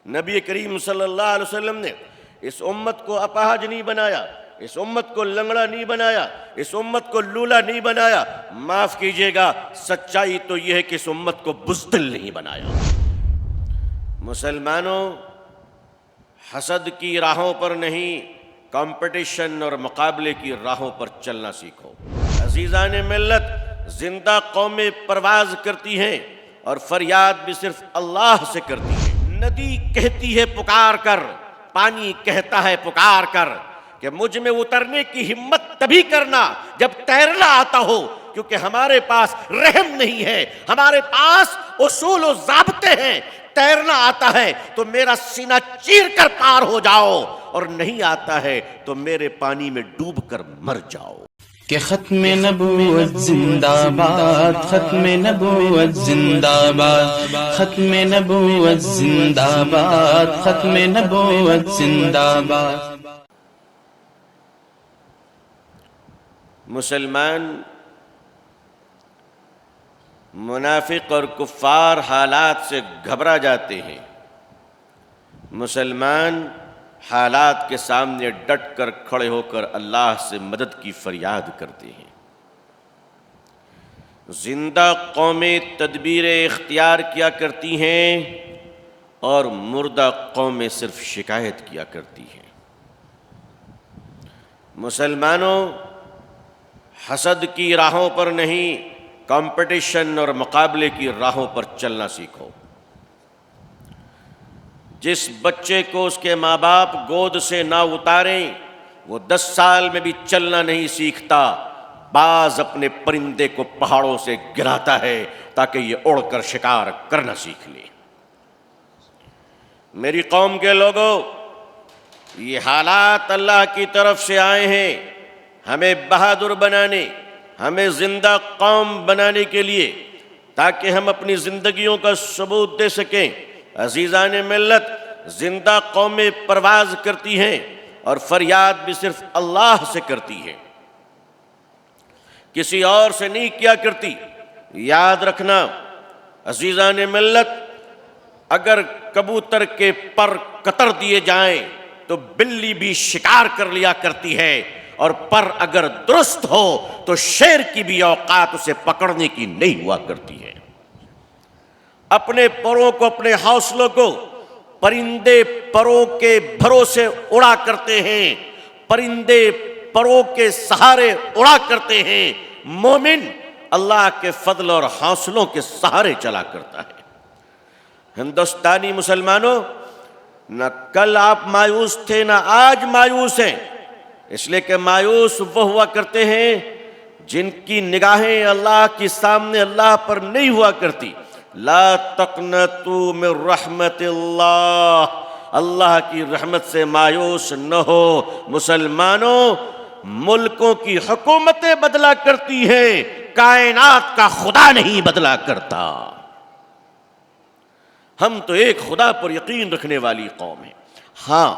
نبی کریم صلی اللہ علیہ وسلم نے اس امت کو اپاہج نہیں بنایا، اس امت کو لنگڑا نہیں بنایا، اس امت کو لولا نہیں بنایا، معاف کیجئے گا سچائی تو یہ ہے کہ اس امت کو بزدل نہیں بنایا۔ مسلمانوں، حسد کی راہوں پر نہیں، کمپٹیشن اور مقابلے کی راہوں پر چلنا سیکھو۔ عزیزان ملت، زندہ قومیں پرواز کرتی ہیں اور فریاد بھی صرف اللہ سے کرتی ہیں۔ ندی کہتی ہے پکار کر، پانی کہتا ہے پکار کر کہ مجھ میں اترنے کی ہمت تبھی کرنا جب تیرنا آتا ہو، کیونکہ ہمارے پاس رحم نہیں ہے، ہمارے پاس اصول و ضابطے ہیں۔ تیرنا آتا ہے تو میرا سینہ چیر کر پار ہو جاؤ، اور نہیں آتا ہے تو میرے پانی میں ڈوب کر مر جاؤ۔ کہ ختم نبوت زندہ باد، ختم نبوت زندہ باد، ختم نبوت زندہ باد، ختم نبوت زندہ باد۔ مسلمان منافق اور کفار حالات سے گھبرا جاتے ہیں، مسلمان حالات کے سامنے ڈٹ کر کھڑے ہو کر اللہ سے مدد کی فریاد کرتے ہیں۔ زندہ قومیں تدبیریں اختیار کیا کرتی ہیں اور مردہ قومیں صرف شکایت کیا کرتی ہیں۔ مسلمانوں، حسد کی راہوں پر نہیں، کمپٹیشن اور مقابلے کی راہوں پر چلنا سیکھو۔ جس بچے کو اس کے ماں باپ گود سے نہ اتاریں، وہ 10 سال میں بھی چلنا نہیں سیکھتا۔ باز اپنے پرندے کو پہاڑوں سے گراتا ہے تاکہ یہ اڑ کر شکار کرنا سیکھ لے۔ میری قوم کے لوگوں، یہ حالات اللہ کی طرف سے آئے ہیں ہمیں بہادر بنانے، ہمیں زندہ قوم بنانے کے لیے، تاکہ ہم اپنی زندگیوں کا ثبوت دے سکیں۔ عزیزان ملت، زندہ قومیں پرواز کرتی ہیں اور فریاد بھی صرف اللہ سے کرتی ہے، کسی اور سے نہیں کیا کرتی۔ یاد رکھنا عزیزان ملت، اگر کبوتر کے پر قطر دیے جائیں تو بلی بھی شکار کر لیا کرتی ہے، اور پر اگر درست ہو تو شیر کی بھی اوقات اسے پکڑنے کی نہیں ہوا کرتی ہے۔ اپنے پروں کو، اپنے حوصلوں کو پرندے پروں کے بھروسے اڑا کرتے ہیں، پرندے پروں کے سہارے اڑا کرتے ہیں۔ مومن اللہ کے فضل اور حوصلوں کے سہارے چلا کرتا ہے۔ ہندوستانی مسلمانوں، نہ کل آپ مایوس تھے نہ آج مایوس ہیں، اس لیے کہ مایوس وہ ہوا کرتے ہیں جن کی نگاہیں اللہ کے سامنے اللہ پر نہیں ہوا کرتی۔ لا تقنطوا من رحمت اللہ، اللہ کی رحمت سے مایوس نہ ہو۔ مسلمانوں، ملکوں کی حکومتیں بدلا کرتی ہیں، کائنات کا خدا نہیں بدلا کرتا۔ ہم تو ایک خدا پر یقین رکھنے والی قوم ہیں۔ ہاں،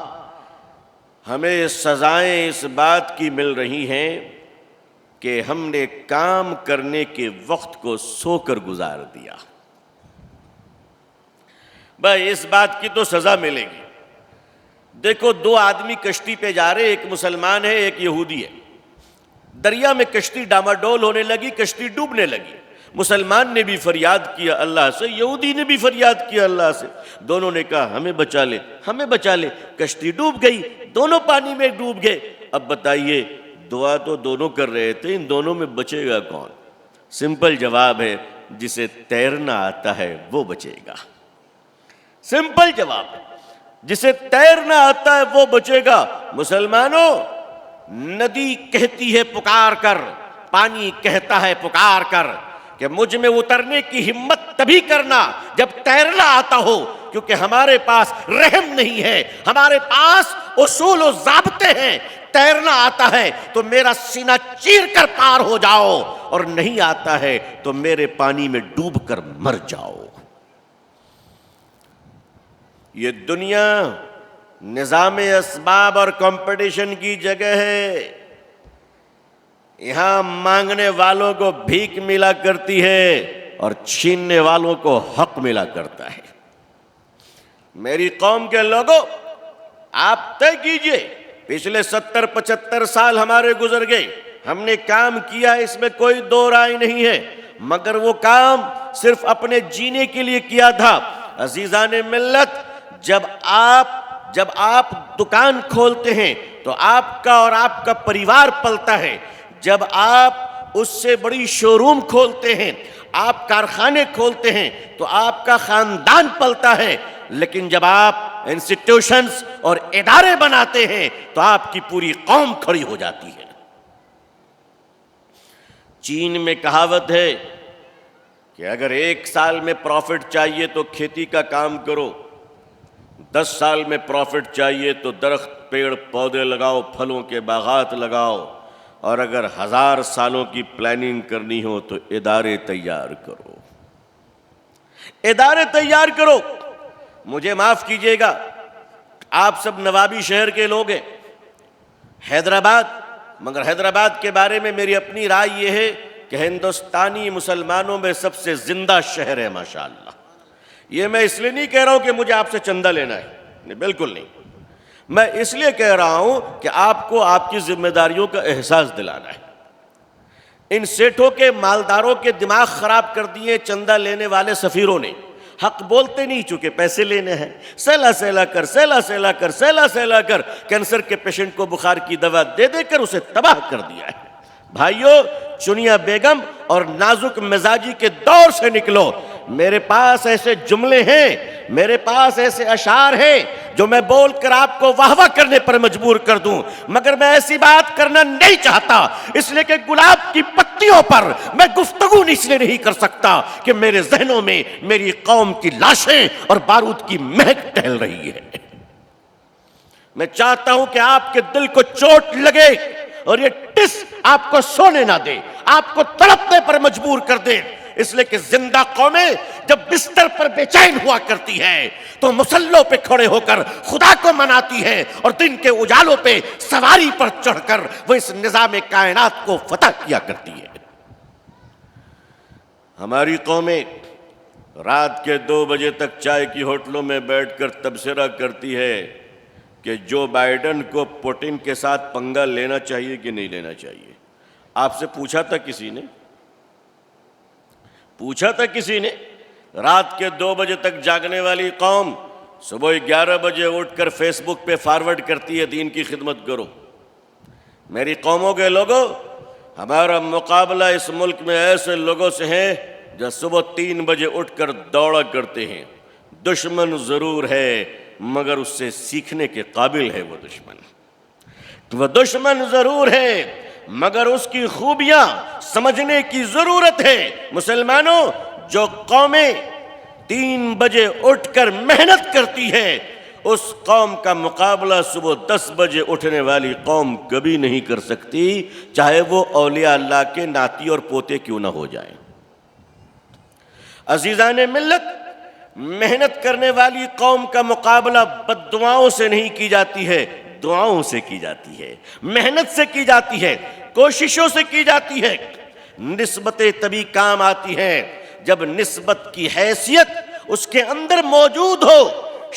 ہمیں سزائیں اس بات کی مل رہی ہیں کہ ہم نے کام کرنے کے وقت کو سو کر گزار دیا۔ بھائی، اس بات کی تو سزا ملے گی۔ دیکھو، 2 آدمی کشتی پہ جا رہے، ایک مسلمان ہے ایک یہودی ہے۔ دریا میں کشتی ڈاماڈول ہونے لگی، کشتی ڈوبنے لگی۔ مسلمان نے بھی فریاد کیا اللہ سے، یہودی نے بھی فریاد کیا اللہ سے۔ دونوں نے کہا ہمیں بچا لے، ہمیں بچا لے۔ کشتی ڈوب گئی، دونوں پانی میں ڈوب گئے۔ اب بتائیے، دعا تو دونوں کر رہے تھے، ان دونوں میں بچے گا کون؟ سمپل جواب ہے، جسے تیرنا آتا ہے وہ بچے گا۔ سمپل جواب ہے، جسے تیرنا آتا ہے وہ بچے گا۔ مسلمانوں، ندی کہتی ہے پکار کر، پانی کہتا ہے پکار کر کہ مجھ میں اترنے کی ہمت تبھی کرنا جب تیرنا آتا ہو، کیونکہ ہمارے پاس رحم نہیں ہے، ہمارے پاس اصول و ضابطے ہیں۔ تیرنا آتا ہے تو میرا سینہ چیر کر پار ہو جاؤ، اور نہیں آتا ہے تو میرے پانی میں ڈوب کر مر جاؤ۔ یہ دنیا نظام اسباب اور کمپٹیشن کی جگہ ہے۔ یہاں مانگنے والوں کو بھیک ملا کرتی ہے اور چھیننے والوں کو حق ملا کرتا ہے۔ میری قوم کے لوگوں، آپ طے کیجئے، پچھلے 70-75 سال ہمارے گزر گئے، ہم نے کام کیا، اس میں کوئی دو رائے نہیں ہے، مگر وہ کام صرف اپنے جینے کے لیے کیا تھا۔ عزیزان ملت، جب آپ دکان کھولتے ہیں تو آپ کا اور آپ کا پریوار پلتا ہے، جب آپ اس سے بڑی شو روم کھولتے ہیں، آپ کارخانے کھولتے ہیں تو آپ کا خاندان پلتا ہے، لیکن جب آپ انسٹیٹیوشنز اور ادارے بناتے ہیں تو آپ کی پوری قوم کھڑی ہو جاتی ہے۔ چین میں کہاوت ہے کہ اگر 1 سال میں پروفٹ چاہیے تو کھیتی کا کام کرو، 10 سال میں پروفٹ چاہیے تو درخت پیڑ پودے لگاؤ، پھلوں کے باغات لگاؤ، اور اگر 1000 سالوں کی پلاننگ کرنی ہو تو ادارے تیار کرو، ادارے تیار کرو۔ مجھے معاف کیجئے گا، آپ سب نوابی شہر کے لوگ ہیں، حیدرآباد، مگر حیدرآباد کے بارے میں میری اپنی رائے یہ ہے کہ ہندوستانی مسلمانوں میں سب سے زندہ شہر ہے ماشاءاللہ۔ یہ میں اس لیے نہیں کہہ رہا ہوں کہ مجھے آپ سے چندہ لینا ہے، نہیں، بالکل نہیں، میں اس لیے کہہ رہا ہوں کہ آپ کو آپ کی ذمہ داریوں کا احساس دلانا ہے۔ ان سیٹھوں کے مالداروں کے دماغ خراب کر دیے چندہ لینے والے سفیروں نے، حق بولتے نہیں چونکہ پیسے لینے ہیں، سیلا کر کینسر کے پیشنٹ کو بخار کی دوا دے دے کر اسے تباہ کر دیا ہے۔ بھائیو، چنیا بیگم اور نازک مزاجی کے دور سے نکلو۔ میرے پاس ایسے جملے ہیں، میرے پاس ایسے اشعار ہیں جو میں بول کر آپ کو واہ واہ کرنے پر مجبور کر دوں، مگر میں ایسی بات کرنا نہیں چاہتا، اس لیے کہ گلاب کی پتیوں پر میں گفتگو اس لیے نہیں کر سکتا کہ میرے ذہنوں میں میری قوم کی لاشیں اور بارود کی مہک ٹہل رہی ہے۔ میں چاہتا ہوں کہ آپ کے دل کو چوٹ لگے اور یہ ٹس آپ کو سونے نہ دے، آپ کو تڑپنے پر مجبور کر دے، اس لیے کہ زندہ قومیں جب بستر پر بے چین ہوا کرتی ہے تو مسلوں پہ کھڑے ہو کر خدا کو مناتی ہے، اور دن کے اجالوں پہ سواری پر چڑھ کر وہ اس نظام کائنات کو فتح کیا کرتی ہے۔ ہماری قومیں رات کے 2 بجے تک چائے کی ہوٹلوں میں بیٹھ کر تبصرہ کرتی ہے کہ جو بائیڈن کو پوٹن کے ساتھ پنگا لینا چاہیے کہ نہیں لینا چاہیے۔ آپ سے پوچھا تھا کسی نے؟ رات کے 2 بجے تک جاگنے والی قوم صبح 11 بجے اٹھ کر فیس بک پہ فارورڈ کرتی ہے دین کی خدمت کرو۔ میری قوموں کے لوگوں، ہمارا مقابلہ اس ملک میں ایسے لوگوں سے ہے جو صبح 3 بجے اٹھ کر دوڑا کرتے ہیں۔ دشمن ضرور ہے مگر اس سے سیکھنے کے قابل ہے وہ دشمن ضرور ہے مگر اس کی خوبیاں سمجھنے کی ضرورت ہے۔ مسلمانوں، جو قومیں 3 بجے اٹھ کر محنت کرتی ہے اس قوم کا مقابلہ صبح 10 بجے اٹھنے والی قوم کبھی نہیں کر سکتی، چاہے وہ اولیاء اللہ کے ناتی اور پوتے کیوں نہ ہو جائیں۔ عزیزان ملت، محنت کرنے والی قوم کا مقابلہ بد دعاؤں سے نہیں کی جاتی ہے، دعاؤں سے کی جاتی ہے، محنت سے کی جاتی ہے، کوششوں سے کی جاتی ہے۔ نسبتیں تبھی کام آتی ہیں جب نسبت کی حیثیت اس کے اندر موجود ہو۔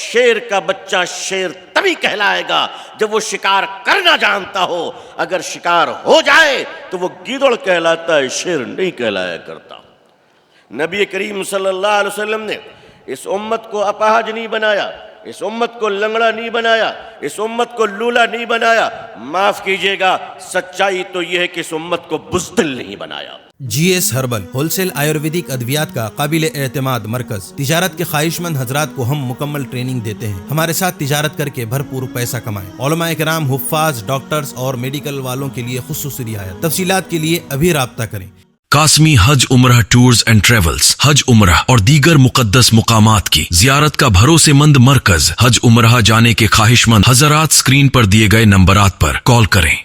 شیر کا بچہ شیر تبھی کہلائے گا جب وہ شکار کرنا جانتا ہو، اگر شکار ہو جائے تو وہ گیدڑ کہلاتا ہے، شیر نہیں کہلایا کرتا۔ نبی کریم صلی اللہ علیہ وسلم نے اس امت کو اپاہج نہیں بنایا، اس امت کو لنگڑا نہیں بنایا، اس امت کو لولا نہیں بنایا، معاف کیجئے گا، سچائی تو یہ ہے کہ اس امت کو بزدل نہیں بنایا۔ G S herbal wholesale ayurvedic ادویات کا قابل اعتماد مرکز۔ تجارت کے خواہش مند حضرات کو ہم مکمل ٹریننگ دیتے ہیں۔ ہمارے ساتھ تجارت کر کے بھرپور پیسہ کمائیں۔ علماء کرام، حفاظ، ڈاکٹرز اور میڈیکل والوں کے لیے خصوصی رعایت۔ تفصیلات کے لیے ابھی رابطہ کریں۔ قاسمی حج عمرہ ٹورز اینڈ ٹریولز، حج عمرہ اور دیگر مقدس مقامات کی زیارت کا بھروسے مند مرکز۔ حج عمرہ جانے کے خواہش مند حضرات اسکرین پر دیے گئے نمبرات پر کال کریں۔